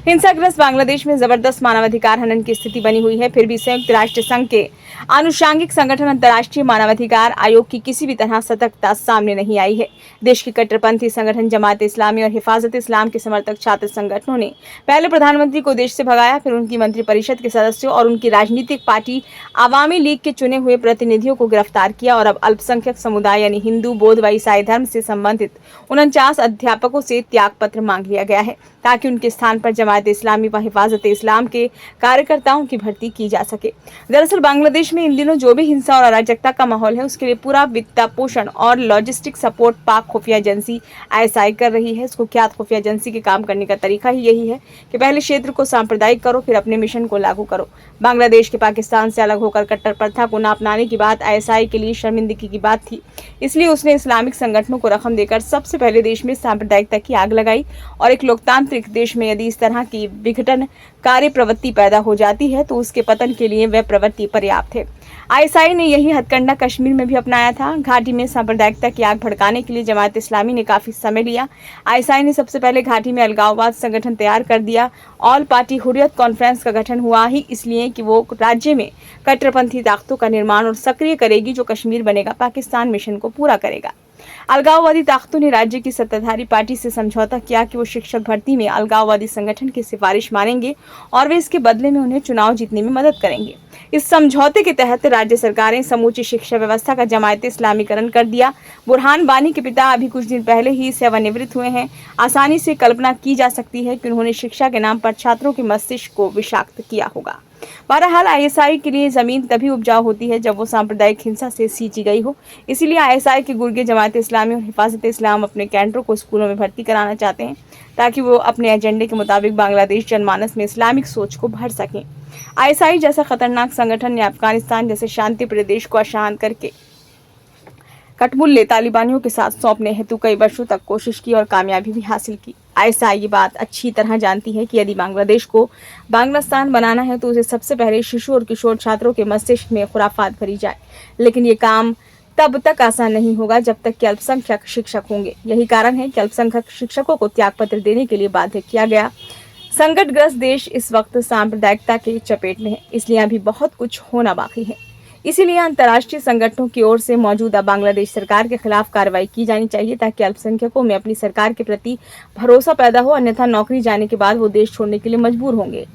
हिंसाग्रस्त बांग्लादेश में जबरदस्त मानवाधिकार हनन की स्थिति बनी हुई है। फिर भी संयुक्त राष्ट्र संघ के आनुषंगिक संगठन अंतर्राष्ट्रीय मानवाधिकार आयोग की किसी भी तरह सतर्कता सामने नहीं आई है। देश की कट्टरपंथी संगठन जमात इस्लामी और हिफाजत इस्लाम के समर्थक छात्र संगठनों ने पहले प्रधानमंत्री को देश से भगाया, फिर उनकी मंत्रिपरिषद के सदस्यों और उनकी राजनीतिक पार्टी आवामी लीग के चुने हुए प्रतिनिधियों को गिरफ्तार किया और अब अल्पसंख्यक समुदाय यानी हिंदू, बौद्ध व ईसाई धर्म से संबंधित 49 अध्यापकों से त्यागपत्र मांग लिया गया है ताकि उनके स्थान पर जमात इस्लामी व हिफाजत इस्लाम के कार्यकर्ताओं की भर्ती की जा सके। दरअसल बांग्लादेश में इन दिनों जो भी हिंसा और अराजकता का माहौल है, उसके लिए पूरा वित्त पोषण और लॉजिस्टिक सपोर्ट पाक खुफिया एजेंसी आईएसआई कर रही है। इसको ख्यात खुफिया एजेंसी के काम करने का तरीका ही यही है कि पहले क्षेत्र को सांप्रदायिक करो, फिर अपने मिशन को लागू करो। बांग्लादेश के पाकिस्तान से अलग होकर कट्टर प्रथा को न अपनाने की बात आईएसआई के लिए शर्मिंदगी की बात थी, इसलिए उसने इस्लामिक संगठनों को रकम देकर सबसे पहले देश में सांप्रदायिकता की आग लगाई। और एक लोकतांत्रिक देश में यदि इस तरह की विघटनकारी प्रवृत्ति पैदा हो जाती है तो उसके पतन के लिए वह प्रवृत्ति पर्याप्त है। आईएसआई ने यही हथकंडा कश्मीर में भी अपनाया था। घाटी में सांप्रदायिकता की आग भड़काने के लिए जमात इस्लामी ने काफी समय लिया। आईएसआई ने सबसे पहले घाटी में अलगाववाद संगठन तैयार कर दिया। ऑल पार्टी हुर्रियत कॉन्फ्रेंस का गठन हुआ ही इसलिए कि वो राज्य में कट्टरपंथी ताकतों का निर्माण और सक्रिय करेगी जो कश्मीर बनेगा पाकिस्तान मिशन को पूरा करेगा। अलगाववादी ताकतों ने राज्य की सत्ताधारी पार्टी से समझौता किया कि वो शिक्षक भर्ती में अलगाववादी संगठन की सिफारिश मानेंगे और वे इसके बदले में उन्हें चुनाव जीतने में मदद करेंगे। इस समझौते के तहत राज्य सरकारें समूची शिक्षा व्यवस्था का जमायत इस्लामीकरण कर दिया। बुरहान वानी के पिता अभी कुछ दिन पहले ही सेवानिवृत्त हुए हैं। आसानी से कल्पना की जा सकती है कि उन्होंने शिक्षा के नाम पर छात्रों के मस्तिष्क को विषाक्त किया होगा। बहरहाल आईएसआई के लिए जमीन तभी उपजाऊ होती है जब वो सांप्रदायिक हिंसा से सींची गई हो। इसीलिए आईएसआई के गुर्गे जमात इस्लामी और हिफाजत इस्लाम अपने कैंटरों को स्कूलों में भर्ती कराना चाहते हैं ताकि वो अपने एजेंडे के मुताबिक बांग्लादेश जनमानस में इस्लामिक सोच को भर सकें। आईएसआई जैसा खतरनाक संगठन ने अफगानिस्तान जैसे शांति प्रदेश को अशांत करके कठमुल्ले तालिबानियों के साथ सौंपने हेतु कई वर्षों तक कोशिश की और कामयाबी भी हासिल की। आईएसआई ये बात अच्छी तरह जानती है कि यदि बांग्लादेश को बांग्लास्तान बनाना है तो उसे सबसे पहले शिशु और किशोर छात्रों के मस्तिष्क में खुराफात भरी जाए। लेकिन ये काम तब तक आसान नहीं होगा जब तक कि अल्पसंख्यक शिक्षक होंगे। यही कारण है कि अल्पसंख्यक शिक्षकों को त्यागपत्र देने के लिए बाध्य किया गया। संकटग्रस्त देश इस वक्त सांप्रदायिकता के चपेट में है, इसलिए अभी बहुत कुछ होना बाकी है। इसीलिए अंतर्राष्ट्रीय संगठनों की ओर से मौजूदा बांग्लादेश सरकार के खिलाफ कार्रवाई की जानी चाहिए ताकि अल्पसंख्यकों में अपनी सरकार के प्रति भरोसा पैदा हो, अन्यथा नौकरी जाने के बाद वो देश छोड़ने के लिए मजबूर होंगे।